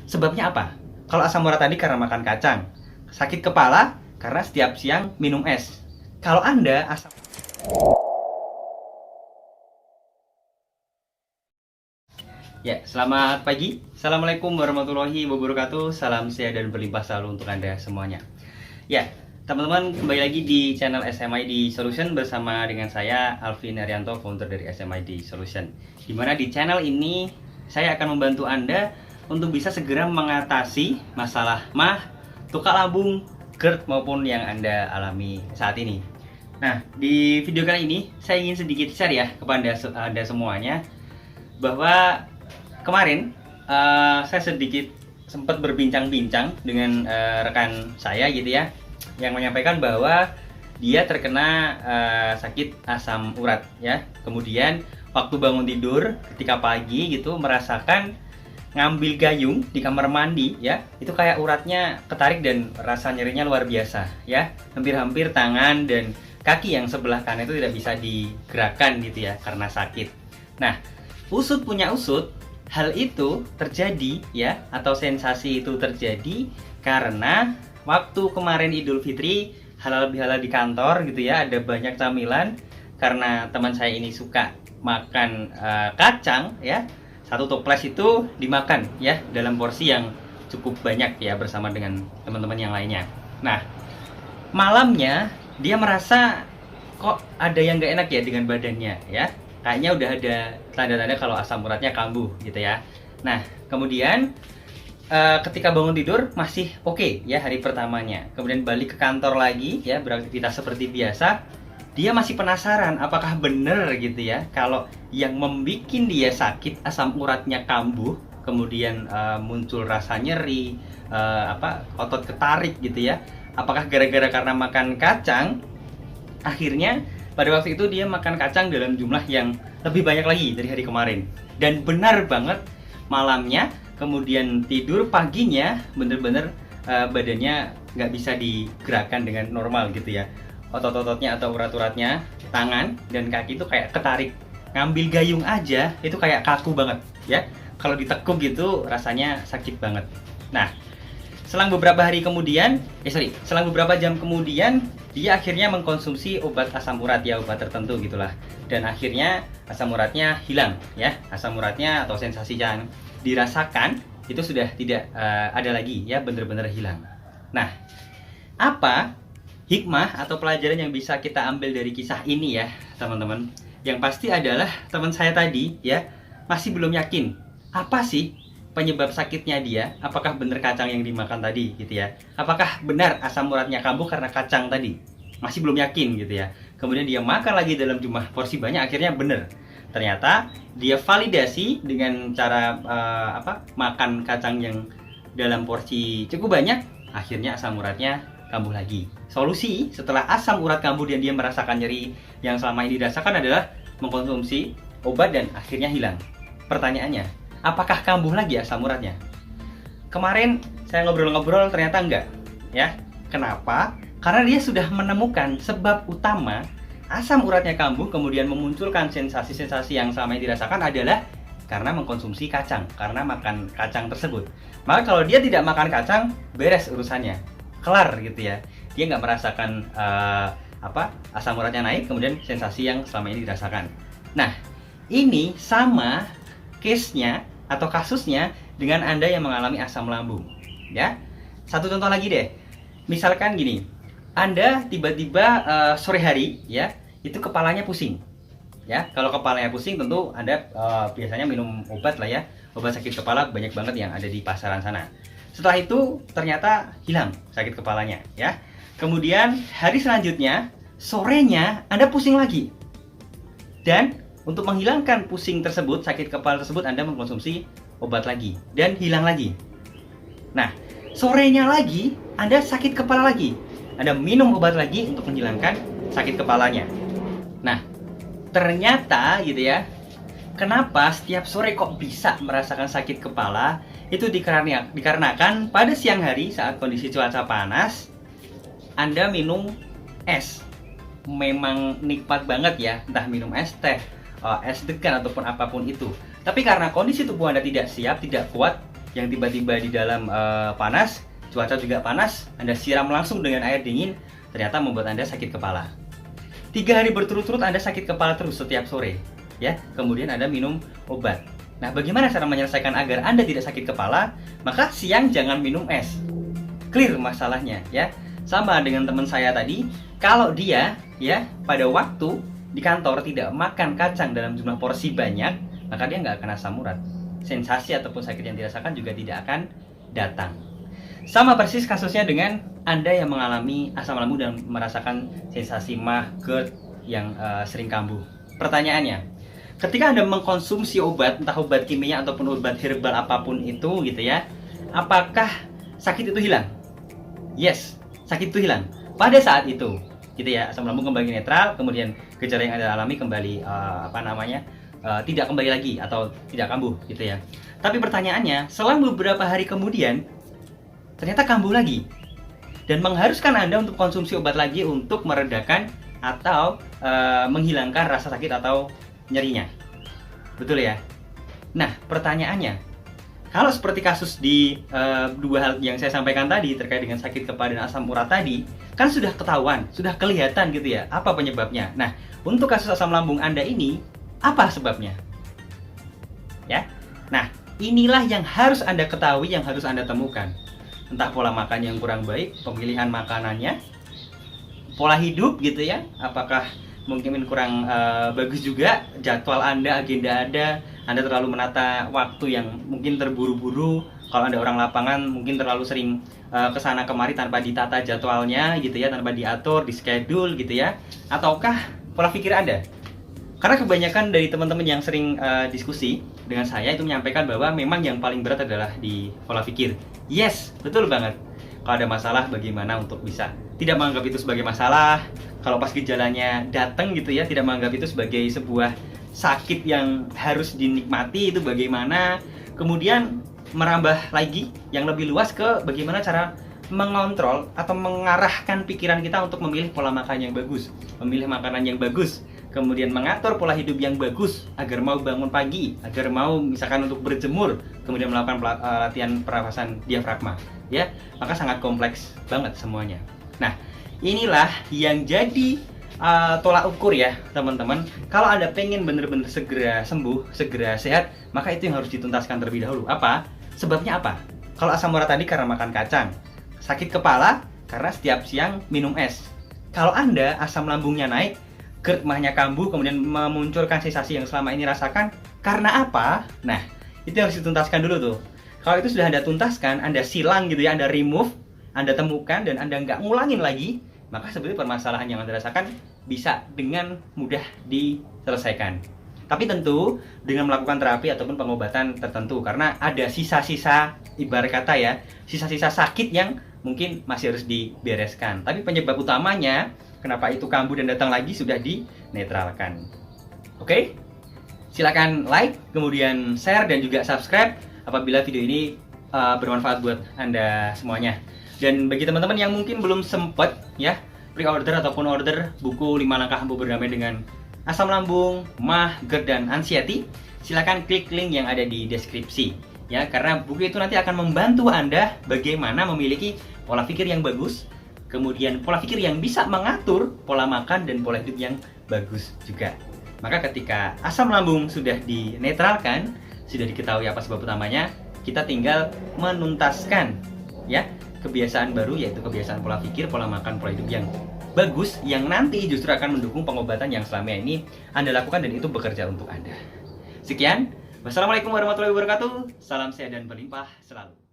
Sebabnya apa? Kalau asam urat tadi karena makan kacang, sakit kepala karena setiap siang minum es. Kalau Anda asam Ya, selamat pagi. Assalamualaikum warahmatullahi wabarakatuh. Salam sehat dan berlimpah selalu untuk Anda semuanya. Ya, teman-teman, kembali lagi di channel SMID Solution bersama dengan saya Alvin Arianto, founder dari SMID Solution. Dimana di channel ini saya akan membantu Anda untuk bisa segera mengatasi masalah mah, tukak lambung, GERD maupun yang Anda alami saat ini. Nah, di video kali ini saya ingin sedikit share ya kepada Anda semuanya bahwa kemarin saya sedikit sempat berbincang-bincang dengan rekan saya gitu ya, yang menyampaikan bahwa dia terkena sakit asam urat ya. Kemudian waktu bangun tidur ketika pagi gitu merasakan ngambil gayung di kamar mandi ya, itu kayak uratnya ketarik dan rasa nyerinya luar biasa ya. Hampir-hampir tangan dan kaki yang sebelah kanan itu tidak bisa digerakkan gitu ya karena sakit. Nah, usut punya usut, hal itu terjadi ya, atau sensasi itu terjadi karena waktu kemarin Idul Fitri halal bihalal di kantor gitu ya, ada banyak camilan karena teman saya ini suka makan kacang ya. Satu toples itu dimakan ya dalam porsi yang cukup banyak ya bersama dengan teman-teman yang lainnya. Nah, malamnya dia merasa kok ada yang gak enak ya dengan badannya ya. Kayaknya udah ada tanda-tanda kalau asam uratnya kambuh gitu ya. Nah, kemudian ketika bangun tidur masih oke ya hari pertamanya. Kemudian balik ke kantor lagi ya, beraktivitas seperti biasa. Dia masih penasaran apakah benar gitu ya kalau yang membuat dia sakit asam uratnya kambuh, kemudian muncul rasa nyeri, otot ketarik gitu ya. Apakah gara-gara karena makan kacang? Akhirnya pada waktu itu dia makan kacang dalam jumlah yang lebih banyak lagi dari hari kemarin. Dan benar banget, malamnya kemudian tidur, paginya bener-bener badannya nggak bisa digerakkan dengan normal gitu ya. Otot-ototnya atau urat-uratnya, tangan dan kaki itu kayak ketarik. Ngambil gayung aja itu kayak kaku banget ya. Kalau ditekuk gitu rasanya sakit banget. Nah, selang beberapa jam kemudian dia akhirnya mengkonsumsi obat asam urat ya, obat tertentu gitulah. Dan akhirnya asam uratnya hilang ya. Asam uratnya atau sensasi yang dirasakan itu sudah tidak ada lagi ya, benar-benar hilang. Nah, apa hikmah atau pelajaran yang bisa kita ambil dari kisah ini ya, teman-teman? Yang pasti adalah teman saya tadi ya masih belum yakin apa sih penyebab sakitnya dia, apakah benar kacang yang dimakan tadi gitu ya, apakah benar asam uratnya kambuh karena kacang tadi, masih belum yakin gitu ya. Kemudian dia makan lagi dalam jumlah porsi banyak, akhirnya benar, ternyata dia validasi dengan cara makan kacang yang dalam porsi cukup banyak, akhirnya asam uratnya kambuh lagi. Solusi setelah asam urat kambuh dan dia merasakan nyeri yang selama ini dirasakan adalah mengkonsumsi obat dan akhirnya hilang. Pertanyaannya, apakah kambuh lagi asam uratnya? Kemarin saya ngobrol-ngobrol ternyata enggak ya. Kenapa? Karena dia sudah menemukan sebab utama asam uratnya kambuh kemudian memunculkan sensasi-sensasi yang selama ini dirasakan adalah karena mengkonsumsi kacang, karena makan kacang tersebut. Maka kalau dia tidak makan kacang, beres urusannya, kelar gitu ya. Dia nggak merasakan asam uratnya naik, kemudian sensasi yang selama ini dirasakan. Nah, ini sama case-nya atau kasusnya dengan Anda yang mengalami asam lambung ya. Satu contoh lagi deh, misalkan gini, Anda tiba-tiba sore hari ya, itu kepalanya pusing ya. Kalau kepalanya pusing tentu Anda biasanya minum obat lah ya, obat sakit kepala banyak banget yang ada di pasaran sana. Setelah itu ternyata hilang sakit kepalanya ya. Kemudian hari selanjutnya sorenya Anda pusing lagi, dan untuk menghilangkan pusing tersebut, sakit kepala tersebut, Anda mengkonsumsi obat lagi dan hilang lagi. Nah, sorenya lagi Anda sakit kepala lagi, Anda minum obat lagi untuk menghilangkan sakit kepalanya. Nah, ternyata gitu ya, kenapa setiap sore kok bisa merasakan sakit kepala? Itu dikarenakan pada siang hari saat kondisi cuaca panas, Anda minum es. Memang nikmat banget ya, entah minum es teh, es degan ataupun apapun itu. Tapi karena kondisi tubuh Anda tidak siap, tidak kuat, yang tiba-tiba di dalam panas, cuaca juga panas, Anda siram langsung dengan air dingin, ternyata membuat Anda sakit kepala. 3 hari berturut-turut Anda sakit kepala terus setiap sore, ya. Kemudian Anda minum obat. Nah, bagaimana cara menyelesaikan agar Anda tidak sakit kepala? Maka siang jangan minum es. Clear masalahnya, ya. Sama dengan teman saya tadi, kalau dia, ya, pada waktu di kantor tidak makan kacang dalam jumlah porsi banyak, maka dia nggak akan asam urat. Sensasi ataupun sakit yang dirasakan juga tidak akan datang. Sama persis kasusnya dengan Anda yang mengalami asam lambung dan merasakan sensasi mah, GERD yang sering kambuh. Pertanyaannya, ketika Anda mengkonsumsi obat, entah obat kimia ataupun obat herbal apapun itu gitu ya, apakah sakit itu hilang? Yes, sakit itu hilang. Pada saat itu, gitu ya, asam lambung kembali netral, kemudian gejala yang Anda alami kembali tidak kembali lagi atau tidak kambuh gitu ya. Tapi pertanyaannya, selang beberapa hari kemudian ternyata kambuh lagi dan mengharuskan Anda untuk konsumsi obat lagi untuk meredakan atau menghilangkan rasa sakit atau nyerinya. Betul ya? Nah, pertanyaannya, kalau seperti kasus di 2 hal yang saya sampaikan tadi terkait dengan sakit kepala dan asam urat tadi, kan sudah ketahuan, sudah kelihatan gitu ya, apa penyebabnya. Nah, untuk kasus asam lambung Anda ini, apa sebabnya? Ya. Nah, inilah yang harus Anda ketahui, yang harus Anda temukan. Entah pola makan yang kurang baik, pemilihan makanannya, pola hidup gitu ya, apakah mungkin kurang bagus juga jadwal Anda, agenda Anda terlalu menata waktu yang mungkin terburu-buru. Kalau Anda orang lapangan mungkin terlalu sering kesana kemari tanpa ditata jadwalnya gitu ya, tanpa diatur, di schedule gitu ya. Ataukah pola pikir Anda? Karena kebanyakan dari teman-teman yang sering diskusi dengan saya itu menyampaikan bahwa memang yang paling berat adalah di pola pikir. Yes, betul banget. Kalau ada masalah bagaimana untuk bisa tidak menganggap itu sebagai masalah. Kalau pas gejalanya datang gitu ya, tidak menganggap itu sebagai sebuah sakit yang harus dinikmati, itu bagaimana. Kemudian merambah lagi yang lebih luas ke bagaimana cara mengontrol atau mengarahkan pikiran kita untuk memilih pola makan yang bagus, memilih makanan yang bagus, kemudian mengatur pola hidup yang bagus agar mau bangun pagi, agar mau misalkan untuk berjemur, kemudian melakukan latihan pernafasan diafragma, ya. Maka sangat kompleks banget semuanya. Nah, inilah yang jadi tolak ukur ya, teman-teman. Kalau Anda pengen benar-benar segera sembuh, segera sehat, maka itu yang harus dituntaskan terlebih dahulu. Apa? Sebabnya apa? Kalau asam urat tadi karena makan kacang, sakit kepala karena setiap siang minum es. Kalau Anda asam lambungnya naik, GERD mahnya kambuh, kemudian memunculkan sensasi yang selama ini rasakan, karena apa? Nah, itu harus dituntaskan dulu tuh. Kalau itu sudah Anda tuntaskan, Anda silang gitu ya, Anda remove, Anda temukan, dan Anda nggak ngulangin lagi, maka sebetulnya permasalahan yang Anda rasakan bisa dengan mudah diselesaikan. Tapi tentu dengan melakukan terapi ataupun pengobatan tertentu, karena ada sisa-sisa, ibarat kata ya, sisa-sisa sakit yang mungkin masih harus dibereskan. Tapi penyebab utamanya, kenapa itu kambuh dan datang lagi, sudah dinetralkan. Oke? Silakan like, kemudian share, dan juga subscribe apabila video ini bermanfaat buat Anda semuanya. Dan bagi teman-teman yang mungkin belum sempat ya pre-order ataupun order buku 5 langkah ampuh berdamai dengan asam lambung, mah, GERD, dan anxiety, silakan klik link yang ada di deskripsi ya, karena buku itu nanti akan membantu Anda bagaimana memiliki pola pikir yang bagus, kemudian pola pikir yang bisa mengatur pola makan dan pola hidup yang bagus juga. Maka ketika asam lambung sudah dinetralkan, sudah diketahui apa sebab utamanya, kita tinggal menuntaskan ya kebiasaan baru, yaitu kebiasaan pola pikir, pola makan, pola hidup yang bagus, yang nanti justru akan mendukung pengobatan yang selama ini Anda lakukan dan itu bekerja untuk Anda. Sekian, wassalamualaikum warahmatullahi wabarakatuh. Salam sehat dan berlimpah selalu.